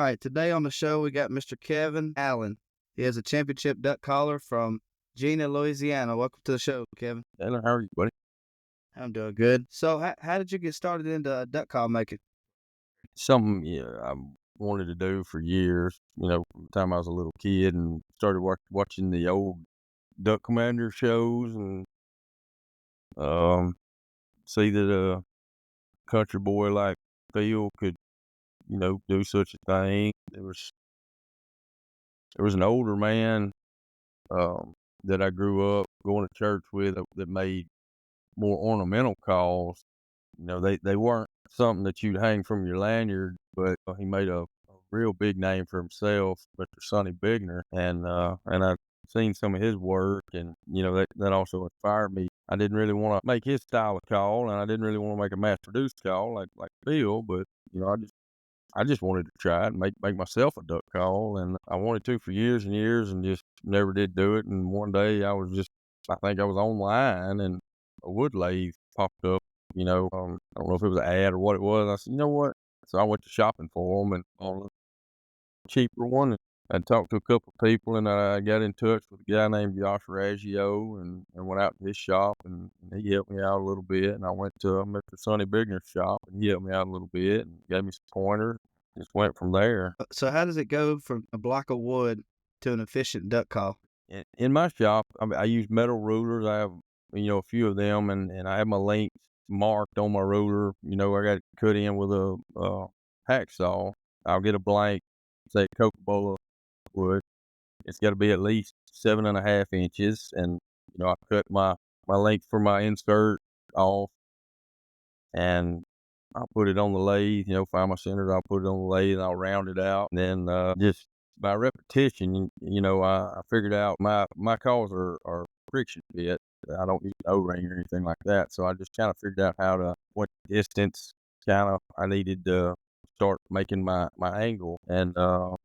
right, today on the show we got Mr. Kevin Allen. He is a championship duck caller from Gina, Louisiana. Welcome to the show, Kevin. Taylor, how are you, buddy? I'm doing good. So, how did you get started into duck call making? Something I wanted to do for years, from the time I was a little kid and started watching the old Duck Commander shows and see that a country boy like Phil could, do such a thing. There was an older man that I grew up going to church with that made more ornamental calls. They weren't something that you'd hang from your lanyard, but he made a real big name for himself, Mr. Sonny Bigner, and I've seen some of his work, and that also inspired me. I didn't really want to make his style of call, and I didn't really want to make a mass-produced call like Bill, but I just wanted to try it and make myself a duck call, and I wanted to for years and years, and just never did do it. And one day I think I was online, and a wood lathe popped up. I don't know if it was an ad or what it was. I said, you know what? So I went to shopping for them and on a cheaper one. I talked to a couple of people, and I got in touch with a guy named Josh Raggio and went out to his shop, and he helped me out a little bit. And I went to Mr. Sonny Bigner's shop, and he helped me out a little bit and gave me some pointers. Just went from there. So, how does it go from a block of wood to an efficient duck call? In my shop, I use metal rulers. I have, a few of them, and I have my length marked on my ruler. I got it cut in with a hacksaw. I'll get a blank, say Coca-Cola wood. It's got to be at least 7.5 inches, and I cut my length for my insert off, and I'll put it on the lathe. Find my centers. I'll put it on the lathe, and I'll round it out. And then just by repetition, I figured out my calls are friction fit. I don't use O-ring or anything like that. So I just kind of figured out what distance I needed to start making my angle. And I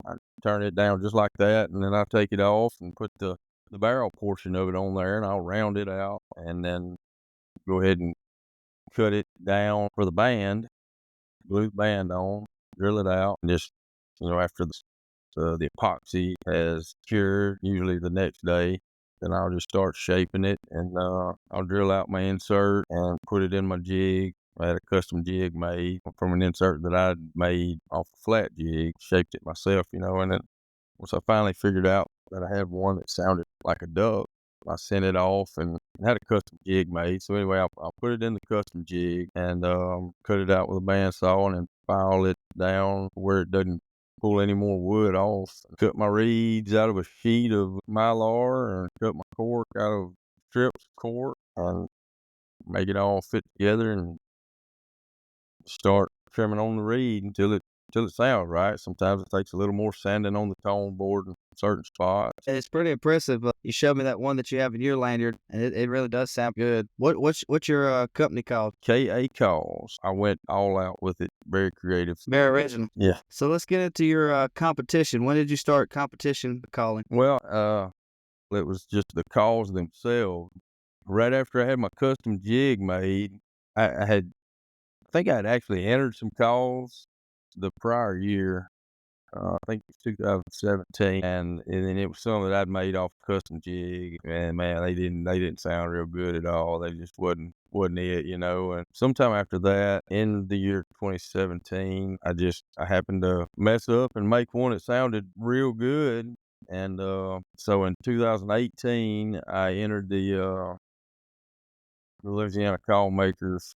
turn it down just like that. And then I take it off and put the barrel portion of it on there, and I'll round it out, and then go ahead and cut it down for the band, glue the band on, drill it out, and just, after the epoxy has cured, usually the next day, then I'll just start shaping it, and I'll drill out my insert and put it in my jig. I had a custom jig made from an insert that I'd made off a flat jig, shaped it myself, and then once I finally figured out that I had one that sounded like a duck, I sent it off and had a custom jig made. So anyway, I'll put it in the custom jig and cut it out with a bandsaw and then file it down where it doesn't pull any more wood off. Cut my reeds out of a sheet of mylar and cut my cork out of strips of cork and make it all fit together and start trimming on the reed until it sounds right. Sometimes it takes a little more sanding on the tone board in certain spots. It's pretty impressive. You showed me that one that you have in your lanyard, and it really does sound good. What's your company called? KA Calls. I went all out with it. Very creative. Very original. Yeah. So let's get into your competition. When did you start competition calling? Well, it was just the calls themselves. Right after I had my custom jig made, I think I had actually entered some calls the prior year. I think it was 2017, and then it was something that I'd made off a custom jig, and man, they didn't sound real good at all. They just wasn't it, And sometime after that, in the year 2017, I happened to mess up and make one that sounded real good, and so in 2018, I entered the Louisiana Call Makers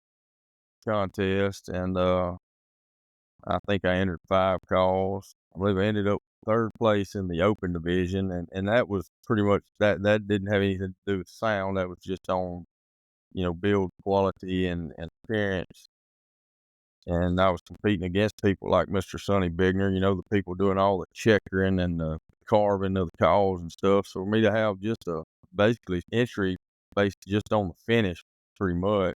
contest, and I think I entered 5 calls. I believe I ended up third place in the open division, and that was pretty much that didn't have anything to do with sound. That was just on, build quality and appearance. And I was competing against people like Mr. Sonny Bigner, the people doing all the checkering and the carving of the calls and stuff. So for me to have just basically entry based just on the finish pretty much,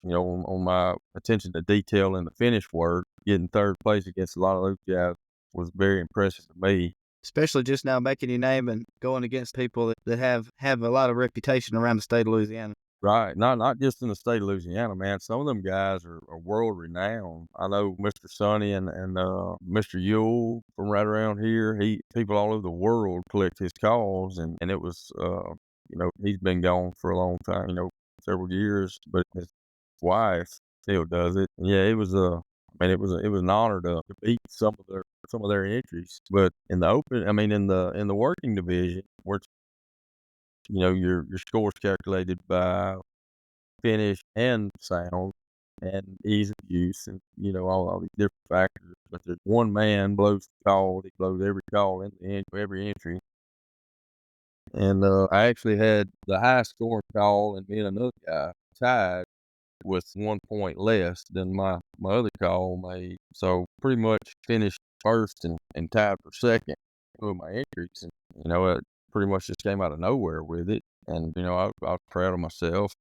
on my attention to detail in the finish work, getting third place against a lot of those guys was very impressive to me. Especially just now making your name and going against people that have a lot of reputation around the state of Louisiana. Right. Not just in the state of Louisiana, man. Some of them guys are world renowned. I know Mr. Sonny and Mr. Yule from right around here. People all over the world collect his calls, and it was he's been gone for a long time, several years, but his wife still does it. And yeah, it was it was an honor to beat some of their entries. But in the open, in the working division, where your score's calculated by finish and sound and ease of use and, all these different factors. But there's one man blows the call. He blows every call in every entry. And I actually had the highest scoring call, and me and another guy tied with 1 point less than my other call made. So pretty much finished first and tied for second with my entries. And, it pretty much just came out of nowhere with it. And, I was proud of myself.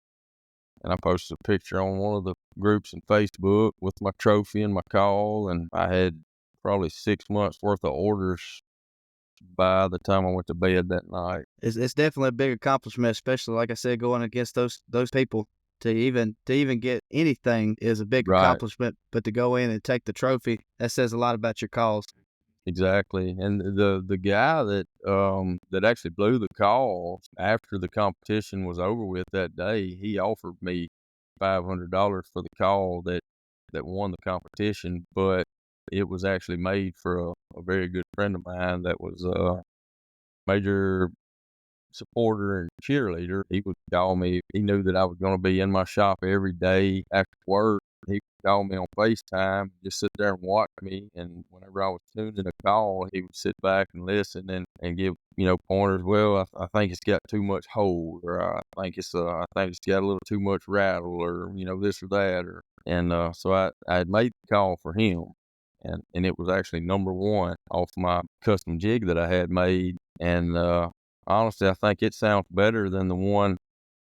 And I posted a picture on one of the groups in Facebook with my trophy and my call, and I had probably 6 months worth of orders by the time I went to bed that night. It's definitely a big accomplishment, especially like I said, going against those people. To even get anything is a big Right, accomplishment, but to go in and take the trophy, that says a lot about your cause. exactly. And the guy that actually blew the call after the competition was over with that day, he offered me $500 for the call that won the competition, but it was actually made for a very good friend of mine that was a major supporter and cheerleader. He would call me. He knew that I was going to be in my shop every day after work. He would call me on FaceTime, just sit there and watch me. And whenever I was tuning a call, he would sit back and listen and give, pointers. Well, I think it's got too much hold, or I think it's got a little too much rattle, or, this or that. So I had made the call for him. And it was actually number one off my custom jig that I had made. And, honestly, I think it sounds better than the one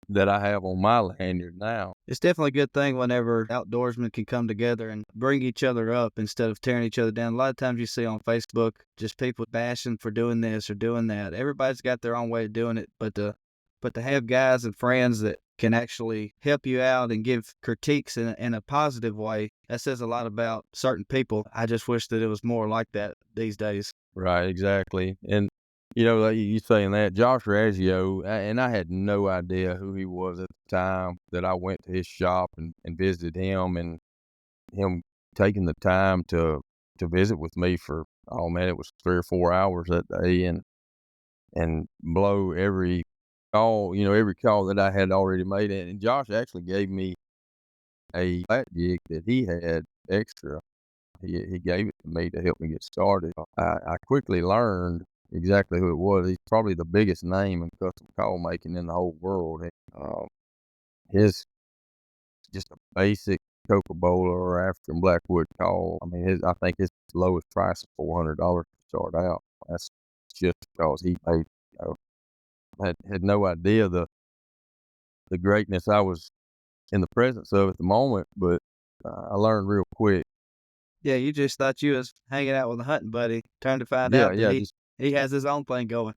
that I have on my lanyard now. It's definitely a good thing whenever outdoorsmen can come together and bring each other up instead of tearing each other down. A lot of times you see on Facebook just people bashing for doing this or doing that. Everybody's got their own way of doing it, but to have guys and friends that can actually help you out and give critiques in a positive way, that says a lot about certain people. I just wish that it was more like that these days. Right, exactly. And, like you saying that, Josh Raggio, and I had no idea who he was at the time that I went to his shop and visited him, and him taking the time to visit with me for, oh man, it was 3 or 4 hours that day, and blow every call that I had already made. And Josh actually gave me a flat jig that he had extra. He gave it to me to help me get started. I quickly learned exactly who it was. He's probably the biggest name in custom call making in the whole world. His just a basic Coca-Cola or African Blackwood call. I think his lowest price is $400 to start out. That's just because he made. You know, had no idea the greatness I was in the presence of at the moment, but I learned real quick. Yeah, you just thought you was hanging out with a hunting buddy, turned to find Yeah, out that yeah, he has his own thing going.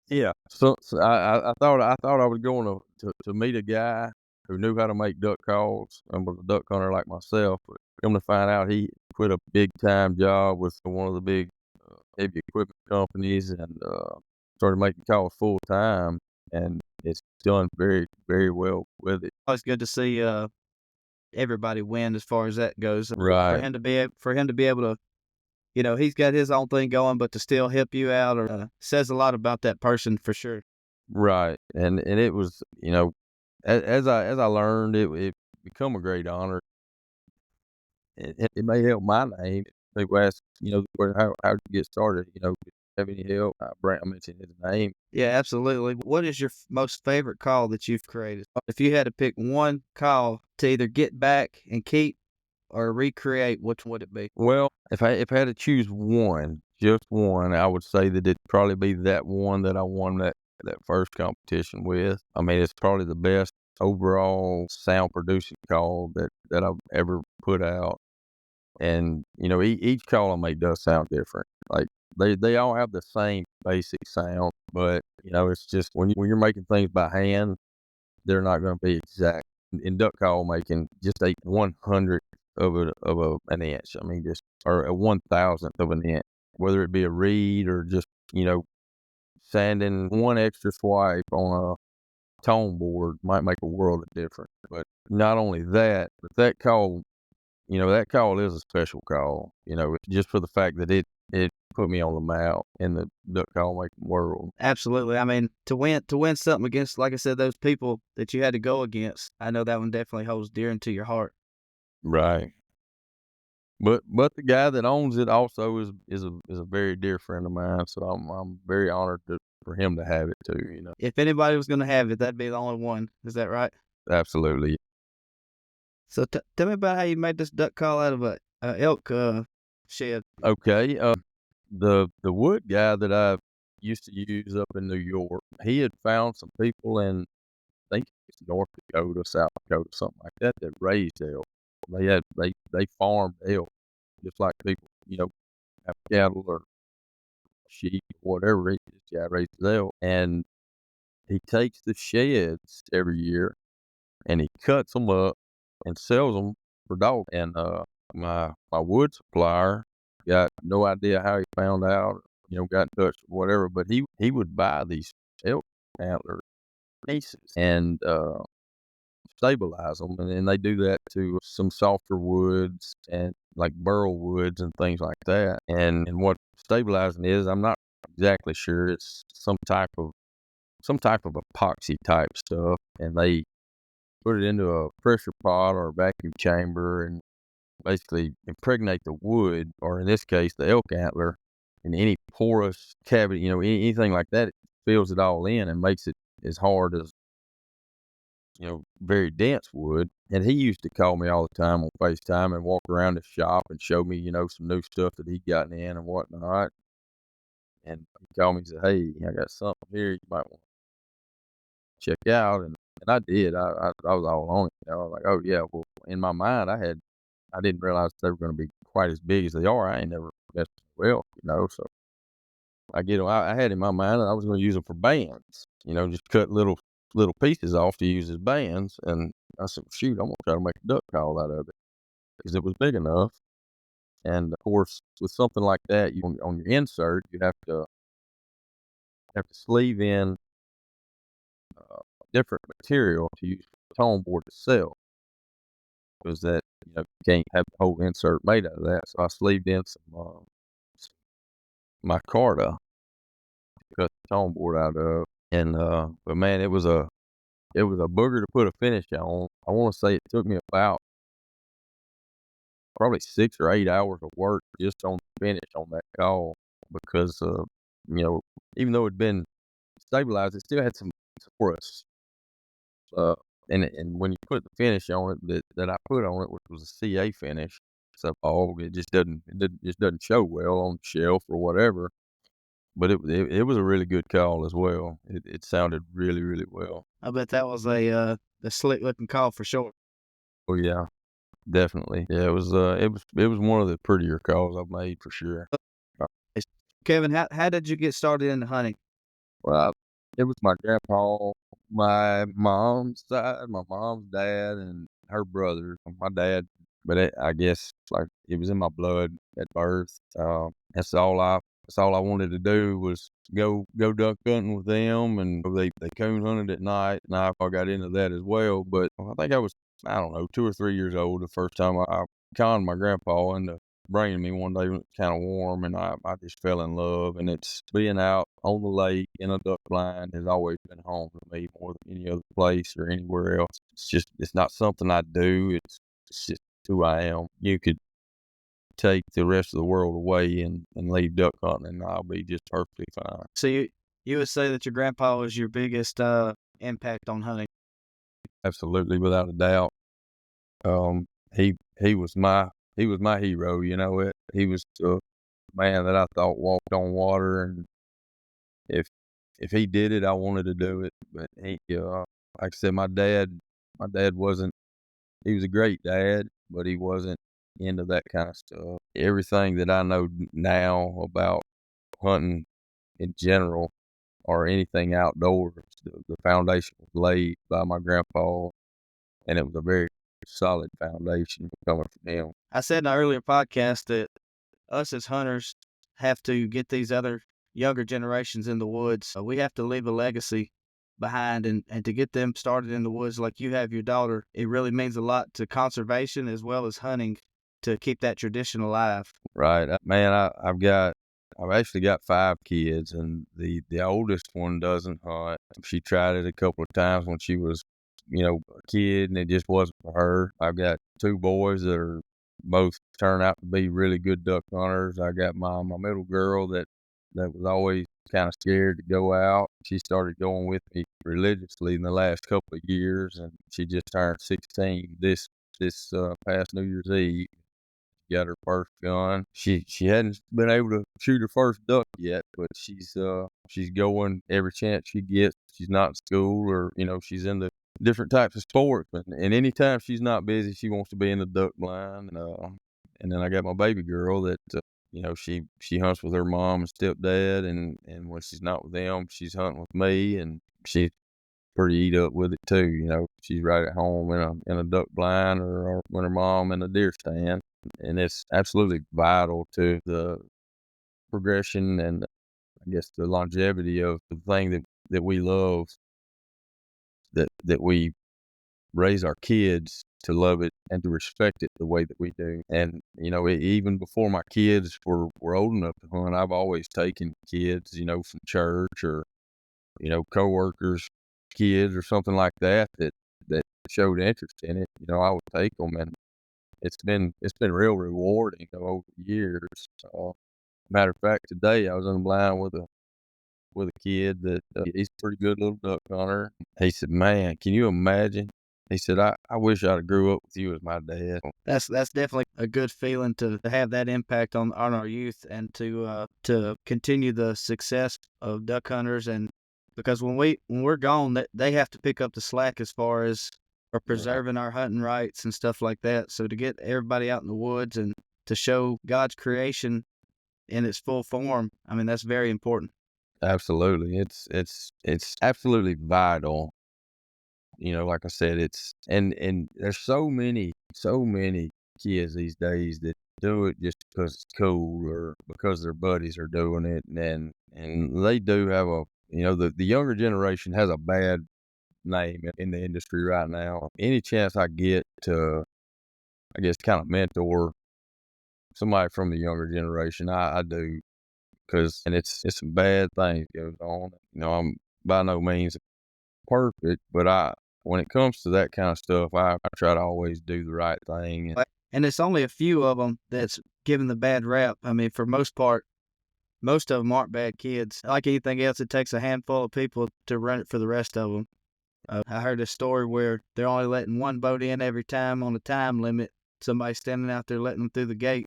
yeah. So I thought I was going to meet a guy who knew how to make duck calls and was a duck hunter like myself. But come to find out, he quit a big time job with one of the big heavy equipment companies and started making calls full time, and it's done very very well with it. Always good to see everybody win as far as that goes. For Right, him to be able to, he's got his own thing going, but to still help you out or says a lot about that person for sure. right, and it was as I learned it become a great honor. It may help my name. People ask, how'd you get started? Have any help? I mentioned his name. Yeah, absolutely. What is your most favorite call that you've created? If you had to pick one call to either get back and keep or recreate, which would it be? Well, if I had to choose one, just one, I would say that it'd probably be that one that I won that first competition with. It's probably the best overall sound producing call that I've ever put out. And, each call I make does sound different. Like, they all have the same basic sound, but, it's just when you're making things by hand, they're not going to be exact. In duck call making, just a 1/100th an inch. I mean, just or a 1,000th of an inch, whether it be a reed or just sanding one extra swipe on a tone board might make a world of difference. But not only that, but that call is a special call. Just for the fact that it put me on the map in the duck call making world. Absolutely. I mean, to win something against, like I said, those people that you had to go against, I know that one definitely holds dear into your heart. Right. But the guy that owns it also is a very dear friend of mine, so I'm very honored for him to have it too. If anybody was going to have it, that'd be the only one. Is that right? Absolutely. So tell me about how you made this duck call out of a elk shed. Okay. The wood guy that I used to use up in New York, he had found some people in, I think it's North Dakota, South Dakota, something like that raised elk. They farmed elk just like people, have cattle or sheep, whatever. This guy raises elk, and he takes the sheds every year and he cuts them up and sells them for dog. And my wood supplier got no idea how he found out, got in touch or whatever, but he would buy these elk antler pieces and stabilize them, and then they do that to some softer woods and like burl woods and things like that. And what stabilizing is, I'm not exactly sure. It's some type of epoxy type stuff, and they put it into a pressure pot or a vacuum chamber and basically impregnate the wood, or in this case, the elk antler, in any porous cavity, anything like that. It fills it all in and makes it as hard as, very dense wood. And he used to call me all the time on FaceTime and walk around the shop and show me, some new stuff that he'd gotten in and whatnot. And he called me and said, "Hey, I got something here you might want to check out." And I did. I was all on it. I was like, "Oh yeah." Well, in my mind, I didn't realize they were going to be quite as big as they are. I ain't never messed with elk, So I had in my mind that I was going to use them for bands. Just cut little pieces off to use as bands. And I said, "Shoot, I'm gonna try to make a duck call out of it," because it was big enough. And of course, with something like that, on your insert, you have to sleeve in different material to use for the tone board itself, because that you can't have the whole insert made out of that. So I sleeved in some micarta to cut the tone board out of, and but man, it was a booger to put a finish on. I want to say it took me about probably 6 or 8 hours of work just on the finish on that call, because you know even though it'd been stabilized, it still had some rust. Uh, and when you put the finish on it that I put on it, which was a CA finish, it just doesn't show well on the shelf or whatever. But it was a really good call as well. It sounded really, really well. I bet that was a slick looking call for sure. Oh yeah, definitely. Yeah, it was one of the prettier calls I've made for sure. Uh, Kevin, how did you get started into hunting? Well, it was my grandpa, my mom's side, my mom's dad, and her brother. My dad, but I guess like it was in my blood at birth. That's all I wanted to do was go duck hunting with them, and they coon hunted at night, and I got into that as well. But I think I don't know, 2 or 3 years old the first time I conned my grandpa into bringing me one day when it's kind of warm, and I just fell in love. And it's being out on the lake in a duck blind has always been home to me more than any other place or anywhere else. It's not something I do. It's just who I am. You could take the rest of the world away and leave duck hunting, and I'll be just perfectly fine. So you would say that your grandpa was your biggest impact on hunting. Absolutely, without a doubt. Um, he was my hero. He was the man that I thought walked on water, and if if he did it, I wanted to do it. But like I said, my dad wasn't. He was a great dad, but he wasn't into that kind of stuff. Everything that I know now about hunting in general, or anything outdoors. The foundation was laid by my grandpa, and it was a very solid foundation coming from him. I said in an earlier podcast that us as hunters have to get these other younger generations in the woods. We have to leave a legacy behind, and to get them started in the woods like you have your daughter, it really means a lot to conservation as well as hunting to keep that tradition alive. Right, man. I've actually got 5 kids, and the oldest one doesn't hunt. She tried it a couple of times when she was, a kid, and it just wasn't for her. I've got 2 boys that are both turned out to be really good duck hunters. I got my middle girl that was always kinda scared to go out. She started going with me religiously in the last couple of years, and she just turned 16 this past New Year's Eve. Got her first gun. She hadn't been able to shoot her first duck yet, but she's going every chance she gets. She's not in school, or she's into different types of sports, and anytime she's not busy, she wants to be in the duck blind. And then I got my baby girl that she hunts with her mom and stepdad, and when she's not with them, she's hunting with me, and she's pretty eat up with it too. She's right at home in a duck blind, or when her mom in a deer stand, and it's absolutely vital to the progression and, I guess, the longevity of the thing that we love, that we raise our kids to love it and to respect it the way that we do. And even before my kids were old enough to hunt, I've always taken kids, from church, or coworkers' kids or something like that showed interest in it. I would take them, and it's been real rewarding, over the years. Matter of fact, today I was in the blind with a kid that he's a pretty good little duck hunter. He said, "Man, can you imagine?" He said, "I wish I'd have grew up with you as my dad." That's definitely a good feeling to have that impact on our youth, and to continue the success of duck hunters. And because when we're gone, they have to pick up the slack as far as Right. preserving our hunting rights and stuff like that. So to get everybody out in the woods and to show God's creation in its full form, I mean, that's very important. Absolutely, it's absolutely vital. Like I said, and there's so many kids these days that do it just because it's cool, or because their buddies are doing it, and they do have the younger generation has a bad name in the industry right now. Any chance I get to, I guess, kind of mentor somebody from the younger generation, I do, and it's some bad things goes on. I'm by no means perfect, but when it comes to that kind of stuff, I try to always do the right thing. And it's only a few of them that's given the bad rap. I mean, for most part, most of them aren't bad kids. Like anything else, it takes a handful of people to run it for the rest of them. I heard a story where they're only letting one boat in every time on a time limit. Somebody standing out there letting them through the gate.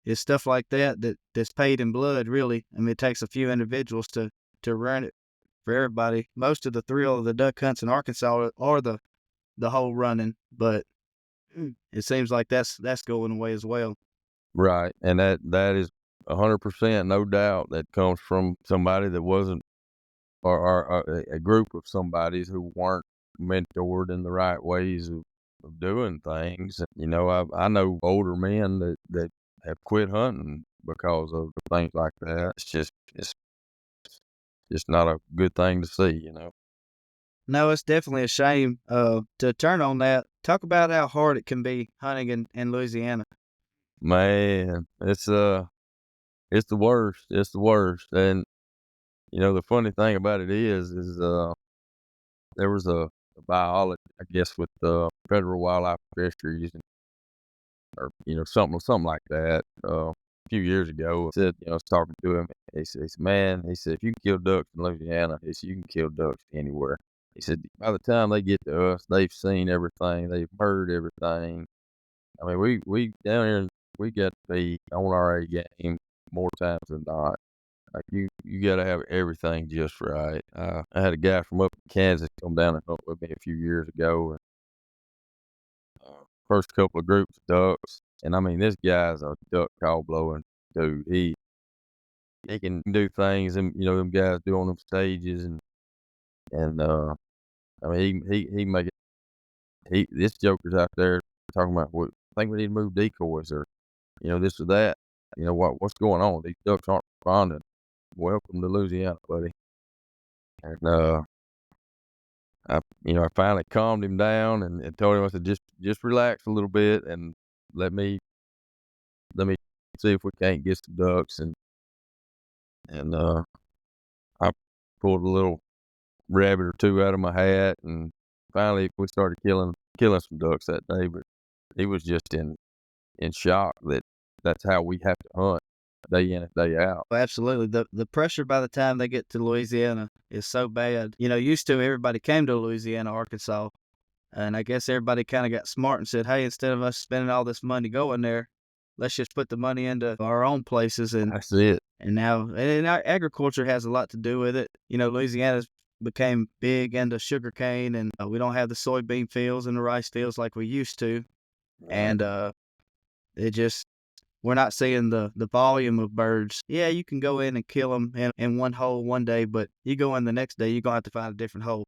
It's stuff like that's paid in blood, really. I mean, it takes a few individuals to run it for everybody. Most of the thrill of the duck hunts in Arkansas are the whole running, but it seems like that's going away as well. Right, and that is 100%, no doubt, that comes from somebody that wasn't, or a group of somebodies who weren't mentored in the right ways of doing things. I know older men that have quit hunting because of things like that. It's just not a good thing to see. No, it's definitely a shame. To turn on that, talk about how hard it can be hunting in Louisiana. Man, it's the worst. It's the worst. And the funny thing about it is there was a biologist, I guess, with the Federal Wildlife Fisheries, or something like that. A few years ago, said, I was talking to him. He said, "Man," he said, "if you can kill ducks in Louisiana, he said, you can kill ducks anywhere." He said, "By the time they get to us, they've seen everything, they've heard everything. I mean, we down here, we got to be on our A game more times than not. Like, you got to have everything just right." I had a guy from up in Kansas come down and hunt with me a few years ago, and first couple of groups of ducks, and I mean, this guy's a duck call blowing dude. he can do things, and them guys do on them stages, and I mean, he make it. This joker's out there talking about, "What, I think we need to move decoys, or this or that. What's going on? These ducks aren't responding. Welcome to Louisiana, buddy." And I finally calmed him down and told him, I said, just relax a little bit and let me let me see if we can't get some ducks, and I pulled a little rabbit or two out of my hat, and finally we started killing some ducks that day. But he was just in shock that that's how we have to hunt day in and day out. Well, absolutely. The pressure by the time they get to Louisiana is so bad. Used to everybody came to Louisiana, Arkansas, and I guess everybody kind of got smart and said, "Hey, instead of us spending all this money going there, let's just put the money into our own places." And That's it. and now, and our agriculture has a lot to do with it. Louisiana's became big into sugarcane, and we don't have the soybean fields and the rice fields like we used to. Right. And it just we're not seeing the volume of birds. Yeah, you can go in and kill them in one hole one day, but you go in the next day, you're gonna have to find a different hole.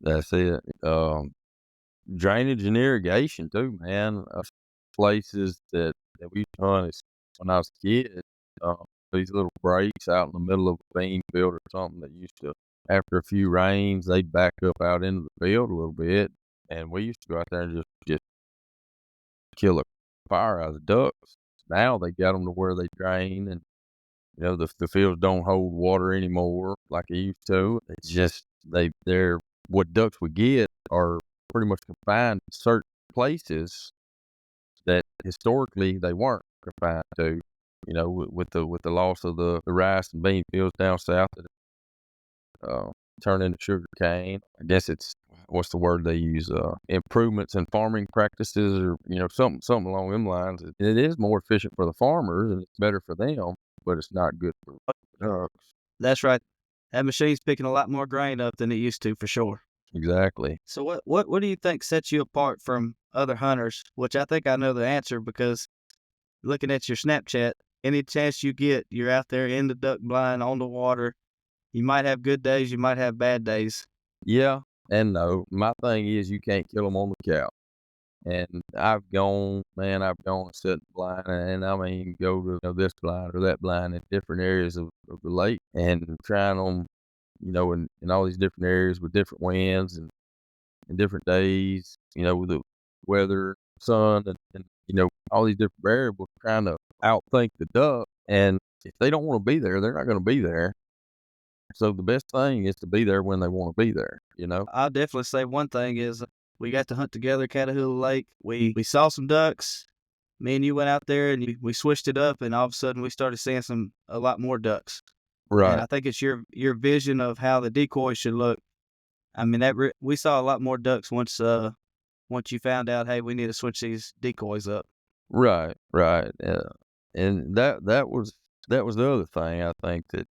That's it. Drainage and irrigation too, man. Places that we hunt is when I was a kid. These little breaks out in the middle of a bean field or something that used to, after a few rains, they'd back up out into the field a little bit, and we used to go out there and just kill a fire out of the ducks. Now they got them to where they drain, and the fields don't hold water anymore like they used to. It's just they're what ducks we get are pretty much confined to certain places that historically they weren't confined to. With the loss of the rice and bean fields down south that turned into sugar cane. I guess it's, what's the word they use? Improvements in farming practices, or something along them lines. It is more efficient for the farmers and it's better for them, but it's not good for ducks. That's right. That machine's picking a lot more grain up than it used to, for sure. Exactly. So what do you think sets you apart from other hunters? Which I think I know the answer, because looking at your Snapchat, any chance you get, you're out there in the duck blind on the water. You might have good days, you might have bad days. Yeah and no. My thing is you can't kill them on the couch. And I've gone and set the blind, and I mean, go to this blind or that blind in different areas of the lake, and trying them, in all these different areas with different winds and different days, with the weather, sun, and all these different variables, trying to outthink the duck. And if they don't want to be there, they're not going to be there. So the best thing is to be there when they want to be there. I'll definitely say one thing is we got to hunt together at Catahoula Lake. We saw some ducks. Me and you went out there and we switched it up, and all of a sudden we started seeing a lot more ducks. And Right, I think it's your vision of how the decoy should look. I mean, we saw a lot more ducks once you found out, hey, we need to switch these decoys up. right. And that was the other thing I think that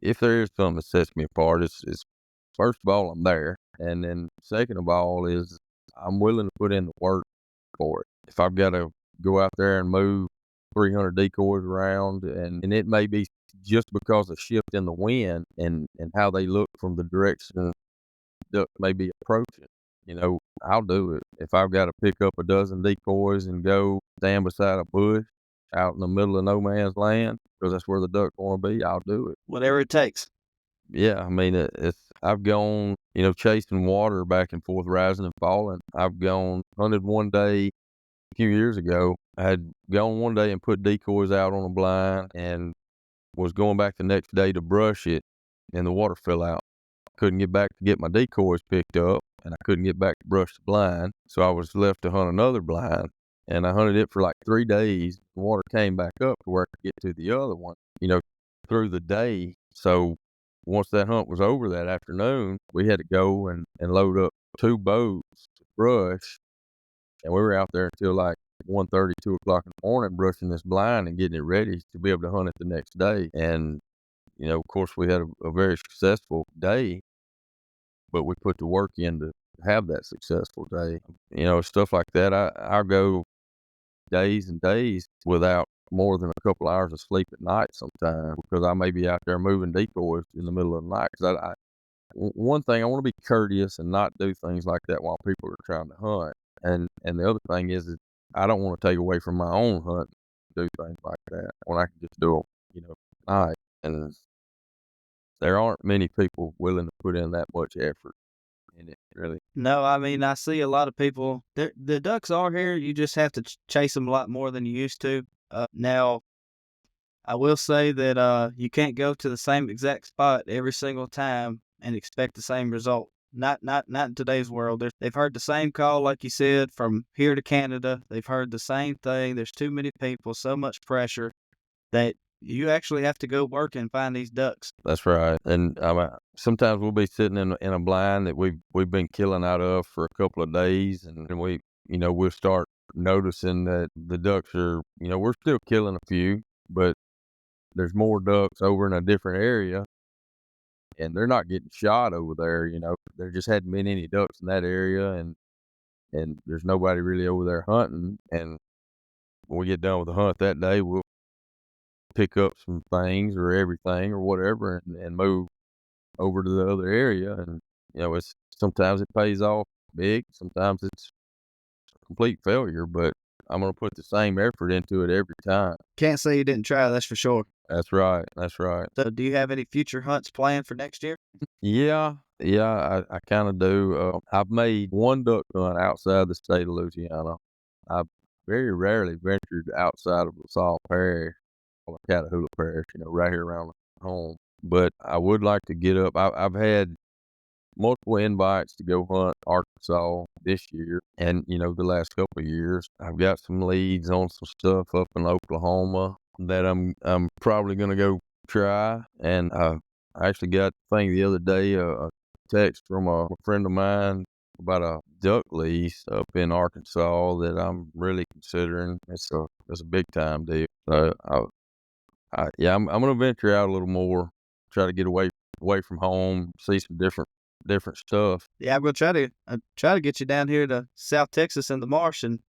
if there is something that sets me apart, is first of all I'm there, and then second of all is I'm willing to put in the work for it. If I've got to go out there and move 300 decoys around, and it may be just because of shift in the wind and how they look from the direction duck may be approaching, I'll do it. If I've got to pick up a dozen decoys and go stand beside a bush out in the middle of no man's land because that's where the duck want to be, I'll do it. Whatever it takes. Yeah, I mean, I've gone, chasing water back and forth, rising and falling. I've gone hunted one day a few years ago. I had gone one day and put decoys out on a blind, and was going back the next day to brush it, and the water fell out. Couldn't get back to get my decoys picked up, and I couldn't get back to brush the blind. So I was left to hunt another blind, and I hunted it for like 3 days. The water came back up to where I could get to the other one, through the day. So once that hunt was over that afternoon, we had to go and load up 2 boats to brush, and we were out there until like 1:30, 2 o'clock in the morning, brushing this blind and getting it ready to be able to hunt it the next day. And of course, we had a very successful day, but we put the work in to have that successful day. Stuff like that. I'll go days and days without more than a couple hours of sleep at night sometimes because I may be out there moving decoys in the middle of the night. Because one thing, I want to be courteous and not do things like that while people are trying to hunt. And the other thing is that I don't want to take away from my own hunt, do things like that when I can just do them, at night. And there aren't many people willing to put in that much effort in it, really. No, I mean, I see a lot of people. The ducks are here. You just have to chase them a lot more than you used to. Now, I will say that you can't go to the same exact spot every single time and expect the same result. Not in today's world. They've heard the same call, like you said, from here to Canada. They've heard the same thing. There's too many people, so much pressure that you actually have to go work and find these ducks. That's right. And sometimes we'll be sitting in a blind that we've been killing out of for a couple of days, and we'll start noticing that the ducks are, we're still killing a few, but there's more ducks over in a different area, and they're not getting shot over there. There just hadn't been any ducks in that area, and there's nobody really over there hunting. And when we get done with the hunt that day, we'll pick up some things or everything or whatever and move over to the other area. And it's sometimes it pays off big, sometimes it's a complete failure, but I'm gonna put the same effort into it every time. Can't say you didn't try, that's for sure. That's right. That's right. So, do you have any future hunts planned for next year? Yeah, I kind of do. I've made one duck hunt outside the state of Louisiana. I've very rarely ventured outside of LaSalle Parish or Catahoula Parish, right here around home. But I would like to get up. I've had multiple invites to go hunt Arkansas this year, and the last couple of years. I've got some leads on some stuff up in Oklahoma that I'm probably gonna go try. And I actually got a thing the other day, a text from a friend of mine about a duck lease up in Arkansas that I'm really considering. It's a big time deal. So yeah, I'm gonna venture out a little more, try to get away from home, see some different stuff. Yeah, I'm gonna try to get you down here to South Texas in the marsh and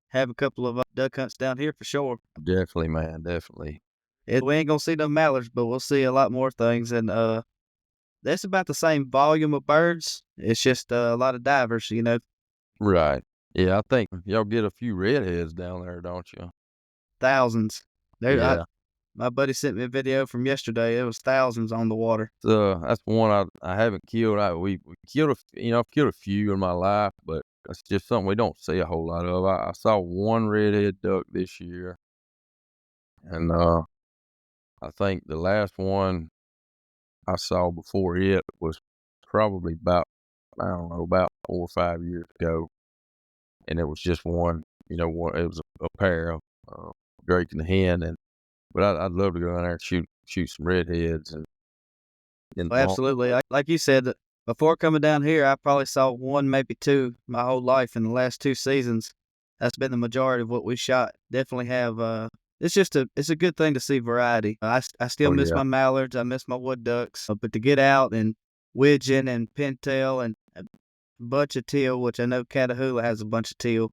have a couple of duck hunts down here for sure. Definitely, man, definitely. We ain't gonna see no mallards, but we'll see a lot more things. And that's about the same volume of birds. It's just a lot of divers. Right. Yeah, I think y'all get a few redheads down there, don't you? Thousands. Yeah. My buddy sent me a video from yesterday. It was thousands on the water. That's one I haven't killed. We killed I've killed a few in my life, but that's just something we don't see a whole lot of. I saw one redhead duck this year, and I think the last one I saw before it was probably about, I don't know, about 4 or 5 years ago, and it was just one. It was a pair of Drake and the hen, but I'd love to go in there and shoot some redheads and Well, absolutely. Like you said, before coming down here, I probably saw one, maybe two, my whole life in the last 2 seasons. That's been the majority of what we shot. Definitely have. It's a good thing to see variety. I still Oh miss yeah, my mallards. I miss my wood ducks. But to get out and widgeon and pintail and a bunch of teal, which I know Catahoula has a bunch of teal.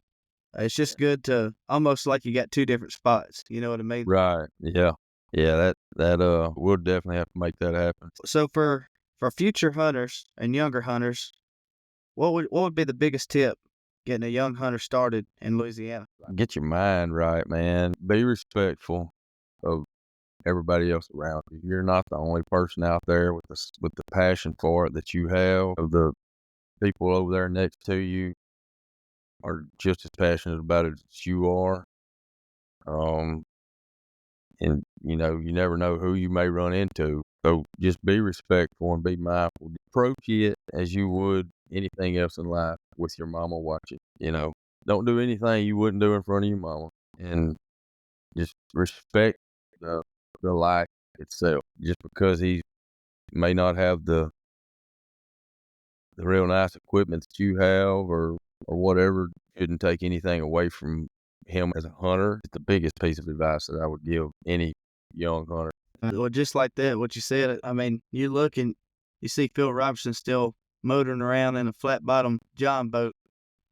It's just good to almost like you got two different spots. You know what I mean? right, yeah, yeah. That we'll definitely have to make that happen. So for future hunters and younger hunters, what would be the biggest tip getting a young hunter started in Louisiana? Get your mind right, man. Be respectful of everybody else around you. You're not the only person out there with the passion for it that you have. Of the people over there next to you are just as passionate about it as you are. Um, and you never know who you may run into. So just be respectful and be mindful. Approach it as you would anything else in life with your mama watching. Don't do anything you wouldn't do in front of your mama, and just respect the the life itself. Just because he may not have the real nice equipment that you have or whatever, shouldn't take anything away from him as a hunter. It's the biggest piece of advice that I would give any young hunter. Well, just like that, what you said. I mean, you look and you see Phil Robertson still motoring around in a flat bottom John boat.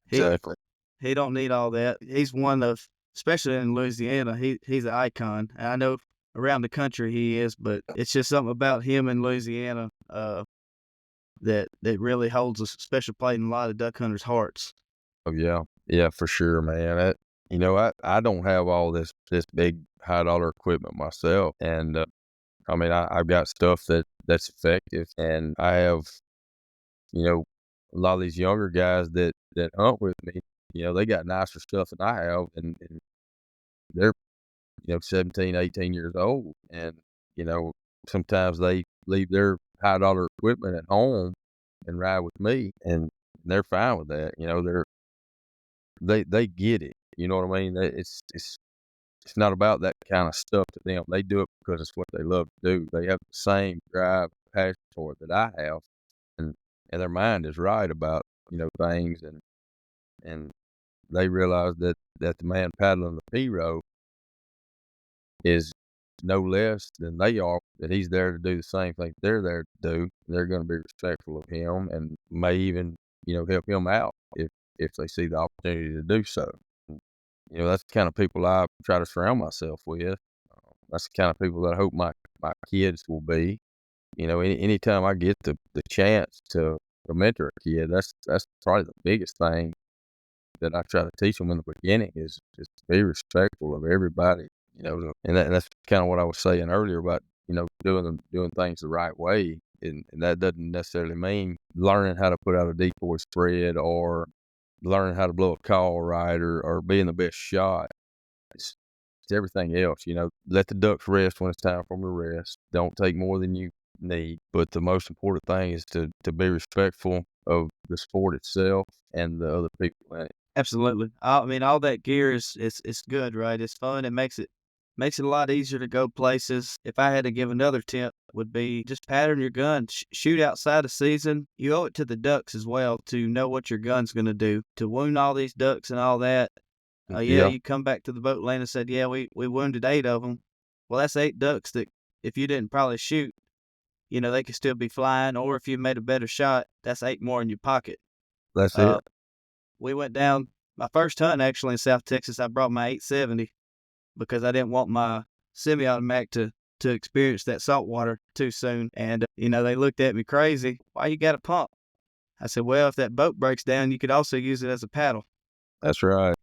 He Exactly. he don't need all that. He's one of especially in Louisiana. He's an icon. And I know around the country he is, but it's just something about him in Louisiana that really holds a special place in a lot of duck hunters' hearts. Oh, yeah. Yeah, for sure, man. I don't have all this big high dollar equipment myself, and I mean, I've got stuff that's effective, and I have, you know, a lot of these younger guys that hunt with me. They got nicer stuff than I have, and they're 17, 18 years old, and you know sometimes they leave their high dollar equipment at home and ride with me, and they're fine with that. They get it. You know what I mean? It's not about that kind of stuff to them. They do it because it's what they love to do. They have the same drive, passion for it that I have, and their mind is right about things, and they realize that the man paddling the P row is no less than they are, that he's there to do the same thing they're there to do. They're going to be respectful of him and may even, help him out if they see the opportunity to do so. That's the kind of people I try to surround myself with. That's the kind of people that I hope my kids will be. Anytime I get the chance to mentor a kid, that's probably the biggest thing that I try to teach them in the beginning is just be respectful of everybody, and that's kind of what I was saying earlier about, doing things the right way. And that doesn't necessarily mean learning how to put out a decoy spread or learning how to blow a call right or being the best shot. It's everything else, let the ducks rest when it's time for them to rest. Don't take more than you need. But the most important thing is to be respectful of the sport itself and the other people in it. Absolutely. I mean, all that gear is good, right? It's fun. It makes it a lot easier to go places. If I had to give another tip, would be just pattern your gun. Shoot outside of season. You owe it to the ducks as well to know what your gun's going to do. To wound all these ducks and all that. Yeah, Yeah, you come back to the boat land and said, yeah, we wounded 8 of them. Well, that's 8 ducks that if you didn't probably shoot, they could still be flying. Or if you made a better shot, that's 8 more in your pocket. that's it. Uh, we went down my first hunt actually in South Texas. I brought my 870 because I didn't want my semi-automatic to experience that salt water too soon. And they looked at me crazy. Why you got a pump? I said, well, if that boat breaks down, you could also use it as a paddle. That's right.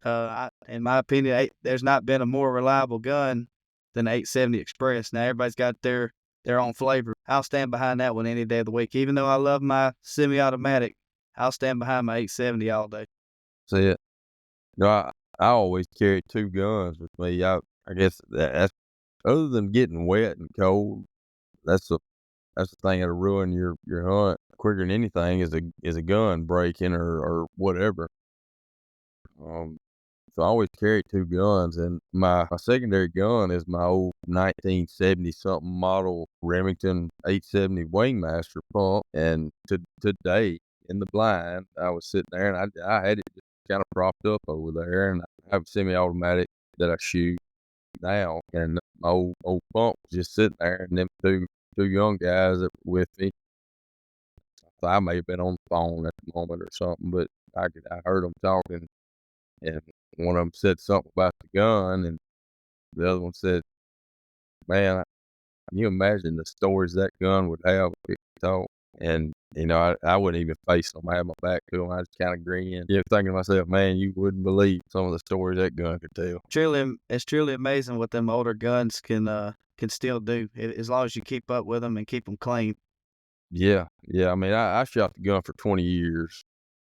In my opinion, there's not been a more reliable gun than the 870 Express. Now everybody's got their own flavor. I'll stand behind that one any day of the week. Even though I love my semi-automatic, I'll stand behind my 870 all day. That's it. I always carry 2 guns with me. I guess that's other than getting wet and cold, that's the thing that'll ruin your hunt quicker than anything is a gun breaking or whatever. Um, so I always carry 2 guns, and my secondary gun is my old 1970 something model Remington 870 Wingmaster pump. And today in the blind, I was sitting there and I had it just kind of propped up over there, and I have a semi-automatic that I shoot now, and my old pump was just sitting there, and them two young guys that were with me. So I may have been on the phone at the moment or something, but I heard them talking, and one of them said something about the gun, and the other one said, "Man, can you imagine the stories that gun would have if it could talk?" And I wouldn't even face them. I had my back to them. I just kind of grinned, thinking to myself, "Man, you wouldn't believe some of the stories that gun could tell." It's truly amazing what them older guns can still do as long as you keep up with them and keep them clean. Yeah, yeah. I mean, I shot the gun for 20 years,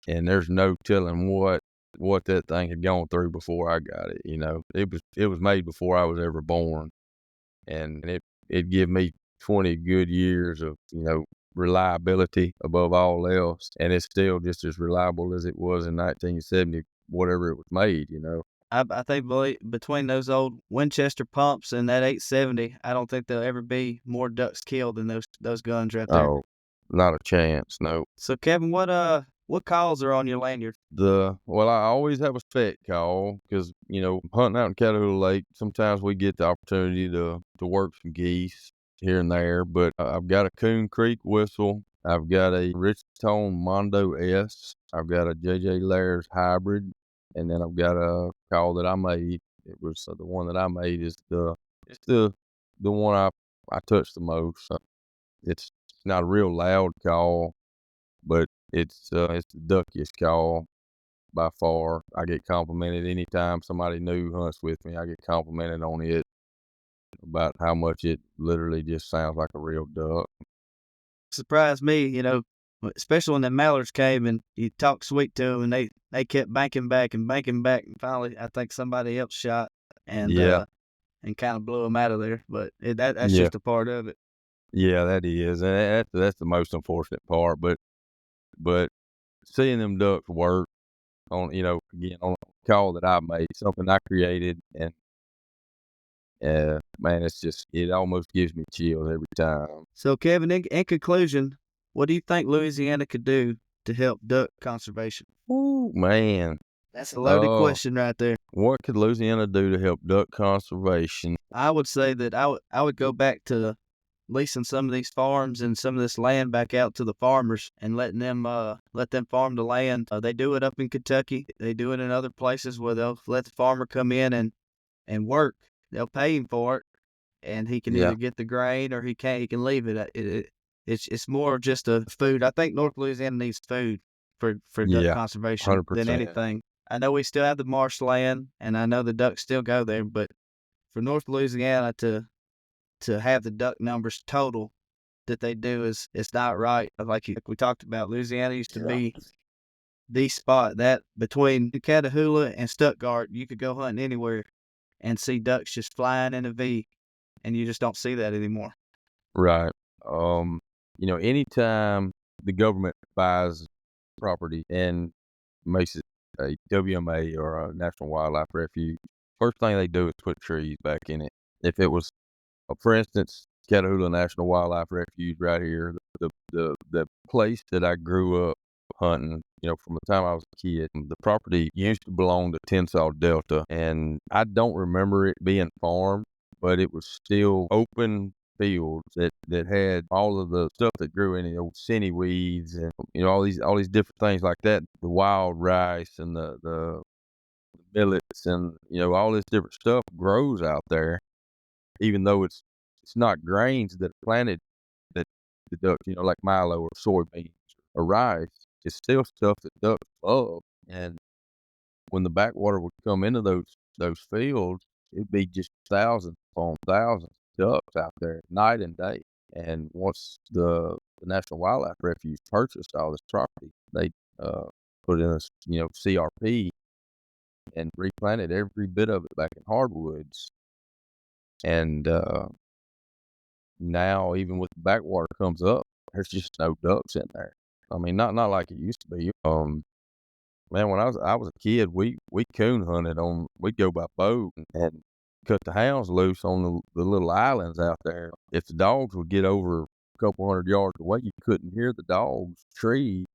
and there's no telling what that thing had gone through before I got it. It was made before I was ever born, and it give me 20 good years of reliability above all else, and it's still just as reliable as it was in 1970, whatever it was made. I think between those old Winchester pumps and that 870, I don't think there'll ever be more ducks killed than those guns right there. Oh, not a chance. No. So Kevin, what calls are on your lanyard? Well, I always have a spec call because, hunting out in Catahoula Lake, sometimes we get the opportunity to work some geese here and there, but I've got a Coon Creek whistle. I've got a Rich Tone Mondo S. I've got a JJ Lairs hybrid, and then I've got a call that I made It was the one that I made is the one I touch the most. It's not a real loud call, but it's the duckiest call by far. I get complimented anytime somebody new hunts with me. I get complimented on it about how much it literally just sounds like a real duck. Surprised me, especially when the mallards came and you talked sweet to them and they kept banking back and banking back. And finally, I think somebody else shot and, Yeah, uh, and kind of blew them out of there. But that's yeah, just a part of it. yeah. That is, and that's the most unfortunate part. But seeing them ducks work on again on a call that I made, something I created, and man, it almost gives me chills every time. So, Kevin, in conclusion, what do you think Louisiana could do to help duck conservation? Ooh, man. That's a loaded Oh, question right there. what could Louisiana do to help duck conservation? I would say that I would go back to leasing some of these farms and some of this land back out to the farmers and let them farm the land. They do it up in Kentucky. They do it in other places where they'll let the farmer come in and work. They'll pay him for it, and he can Yeah, either get the grain or he can leave it. It's more just a food. I think North Louisiana needs food for duck yeah, conservation than 100%. anything. I know we still have the marshland, and I know the ducks still go there, but for North Louisiana to have the duck numbers total that they do is it's not right. Like we talked about, Louisiana used to Yeah. be the spot that between Catahoula and Stuttgart, you could go hunting anywhere and see ducks just flying in a V, and you just don't see that anymore. Right. Um, anytime the government buys property and makes it a WMA or a National Wildlife Refuge, first thing they do is put trees back in it. If it was, for instance, Catahoula National Wildlife Refuge right here, the place that I grew up hunting, from the time I was a kid, the property used to belong to Tensas Delta, and I don't remember it being farmed, but it was still open fields that had all of the stuff that grew in it, cinny weeds and all these different things like that, the wild rice and the millets and all this different stuff grows out there, even though it's not grains that are planted that the ducks, like milo or soybeans or rice. It's still stuff that ducks love. And when the backwater would come into those fields, it'd be just thousands upon thousands of ducks out there night and day. And once the National Wildlife Refuge purchased all this property, they uh, put in a CRP and replanted every bit of it back in hardwoods. And now, even with the backwater comes up, there's just no ducks in there. I mean, not like it used to be. Man, when I was a kid, we coon hunted on. We'd go by boat and cut the hounds loose on the little islands out there. If the dogs would get over a couple hundred yards away, you couldn't hear the dogs tree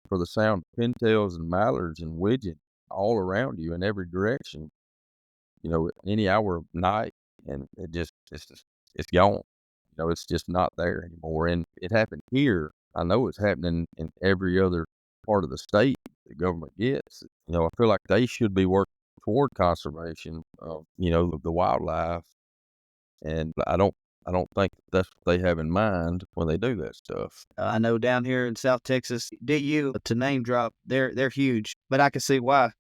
for the sound of pintails and mallards and widgeon all around you in every direction. Any hour of night, and it's gone. It's just not there anymore. And it happened here. I know it's happening in every other part of the state the government gets. I feel like they should be working toward conservation of, the wildlife. And I don't think that's what they have in mind when they do that stuff. I know down here in South Texas, DU to name drop, they're huge, but I can see why.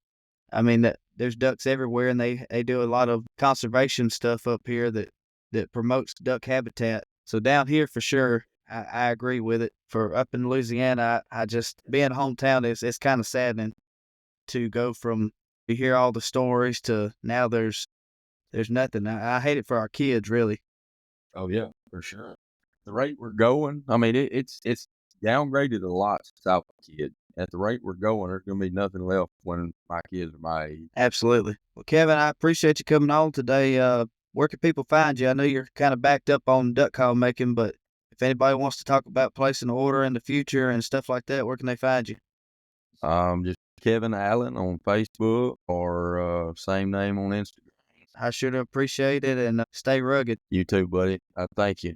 I mean, there's ducks everywhere, and they do a lot of conservation stuff up here that promotes duck habitat. So down here, for sure, I agree with it. For up in Louisiana, I just being hometown it's kind of saddening to go from you hear all the stories to now there's nothing. I hate it for our kids, really. Oh yeah, for sure. The rate we're going, I mean, it's downgraded a lot since I was a kid. At the rate we're going, there's gonna be nothing left when my kids are my age. Absolutely. Well, Kevin, I appreciate you coming on today. Where can people find you? I know you're kind of backed up on duck call making, but if anybody wants to talk about placing an order in the future and stuff like that, where can they find you? Just Kevin Allen on Facebook or same name on Instagram. I sure do appreciate it, and stay rugged. You too, buddy. I thank you.